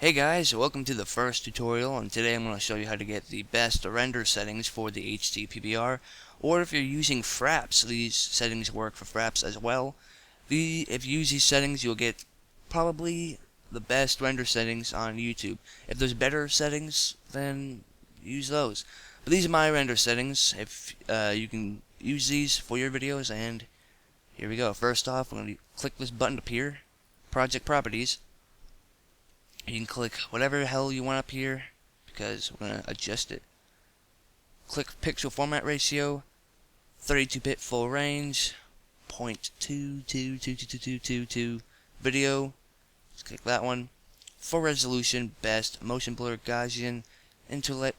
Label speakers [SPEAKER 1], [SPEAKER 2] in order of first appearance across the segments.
[SPEAKER 1] Hey guys, welcome to the first tutorial, and today I'm going to show you how to get the best render settings for the HDPVR, or if you're using Fraps, these settings work for Fraps as well. If you use these settings, you'll get probably the best render settings on YouTube. If there's better settings, then use those. But these are my render settings. If you can use these for your videos, and here we go. First off, we're going to click this button up here, Project Properties. You can click whatever the hell you want up here, because we're going to adjust it. Click Pixel Format Ratio, 32-bit full range, 0.22222222 video. Let's click that one. Full resolution, best, motion blur, Gaussian, interpolate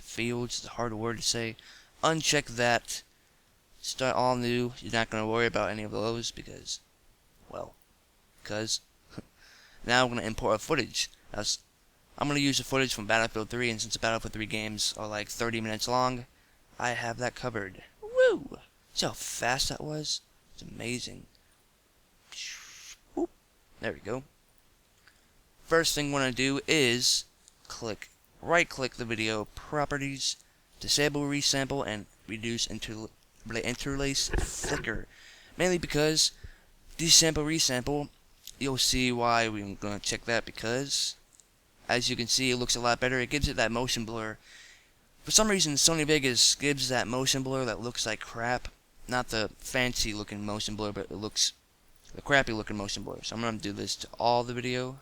[SPEAKER 1] fields, it's a hard word to say. Uncheck that. Start all new. You're not going to worry about any of those because, well, now I'm going to import a footage. I'm going to use the footage from Battlefield 3, and since the Battlefield 3 games are like 30 minutes long, I have that covered. Woo! See how fast that was? It's amazing. Whoop. There we go. First thing we want to do is right-click the video, Properties, Disable Resample, and Reduce Interlace Flicker. Mainly because Desample Resample, you'll see why we're going to check that, because as you can see, it looks a lot better. It gives it that motion blur. For some reason, Sony Vegas gives that motion blur that looks like crap. Not the fancy looking motion blur, but it looks the crappy looking motion blur. So I'm going to do this to all the video.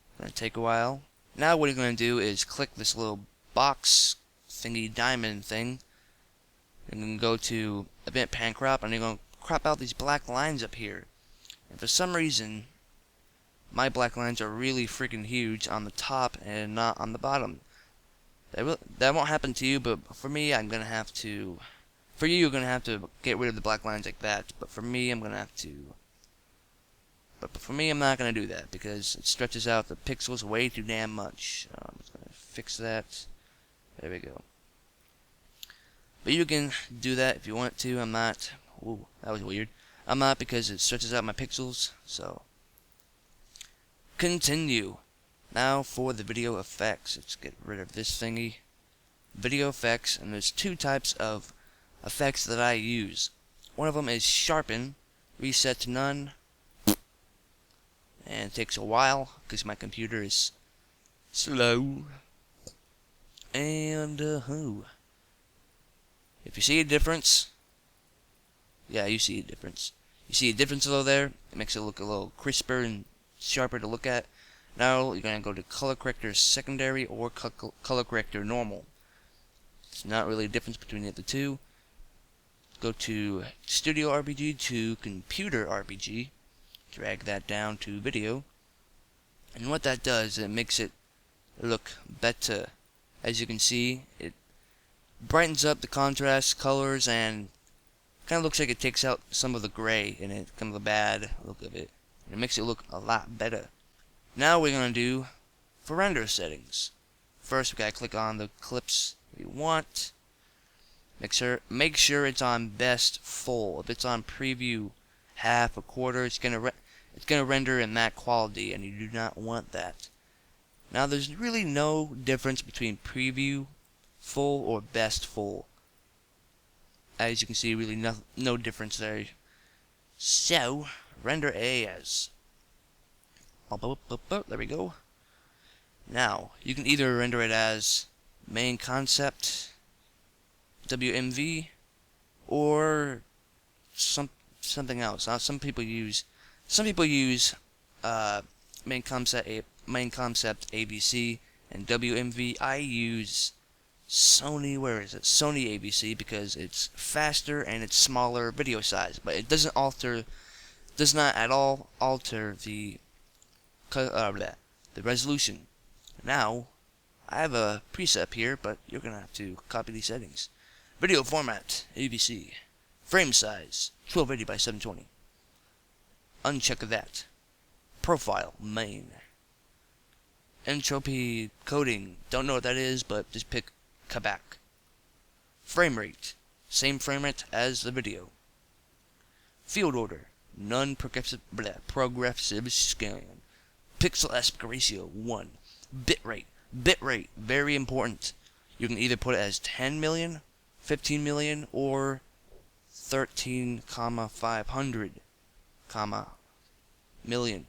[SPEAKER 1] It's going to take a while. Now what you're going to do is click this little box thingy diamond thing. And then go to Event Pan Crop, and you're going to crop out these black lines up here. And for some reason, my black lines are really freaking huge on the top and not on the bottom. That won't happen to you, but for me, I'm going to have to... For you, you're going to have to get rid of the black lines like that. But for me, I'm going to have to... But for me, I'm not going to do that, because it stretches out the pixels way too damn much. I'm just going to fix that. There we go. But you can do that if you want to. I'm not... Ooh, that was weird. I'm not, because it stretches out my pixels, so. Continue. Now for the video effects. Let's get rid of this thingy. Video effects, and there's two types of effects that I use. One of them is sharpen, reset to none, and it takes a while, because my computer is slow. And, if you see a difference, yeah, you see a difference. You see a difference though there? It makes it look a little crisper and sharper to look at. Now you're going to go to color corrector secondary or color corrector normal. It's not really a difference between the two. Go to Studio RPG to Computer RPG. Drag that down to video. And what that does, it makes it look better. As you can see, it brightens up the contrast, colors, and kind of looks like it takes out some of the gray in it, kind of the bad look of it. It makes it look a lot better. Now we're going to do for render settings. First, we got to click on the clips we want. Make sure it's on best full. If it's on preview half, a quarter, it's gonna render in that quality, and you do not want that. Now there's really no difference between preview full or best full. As you can see, really no difference there. So, render as. There we go. Now, you can either render it as main concept, WMV, or something else. Now, some people use main concept ABC and WMV. I use Sony, where is it? Sony ABC, because it's faster and it's smaller video size, but it does not at all alter the resolution. Now, I have a preset here, but you're gonna have to copy these settings. Video format, ABC. Frame size, 1280 by 720. Uncheck that. Profile, main. Entropy coding, don't know what that is, but just pick Quebec. Frame rate, same frame rate as the video. Field order, non-progressive scan. Pixel aspect ratio 1. Bitrate. Bitrate, very important. You can either put it as 10 million, 15 million, or 13,500, million.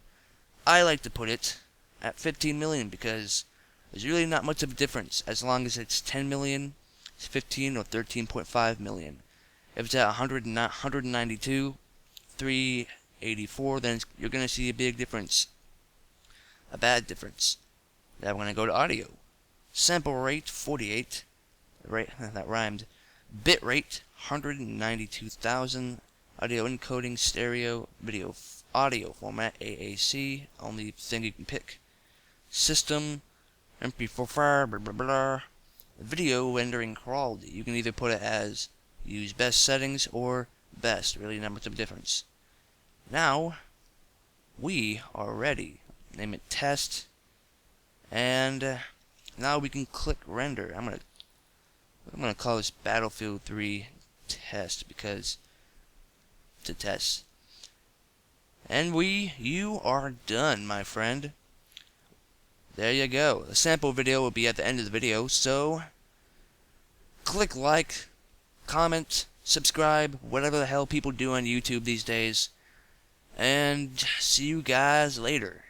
[SPEAKER 1] I like to put it at 15 million because there's really not much of a difference as long as it's 10 million, 15, or 13.5 million. If it's at 192, 384, then you're going to see a big difference. A bad difference. Now we're going to go to audio. Sample rate 48. Right, that rhymed. Bit rate 192,000. Audio encoding, stereo, video, audio format, AAC. Only thing you can pick. System, MP4, blah blah blah. Video rendering quality. You can either put it as use best settings or best. Really not much of a difference. Now we are ready. Name it test. And now we can click render. I'm gonna call this Battlefield 3 test because it's a test. And you are done, my friend. There you go. The sample video will be at the end of the video, so click like, comment, subscribe, whatever the hell people do on YouTube these days. And see you guys later.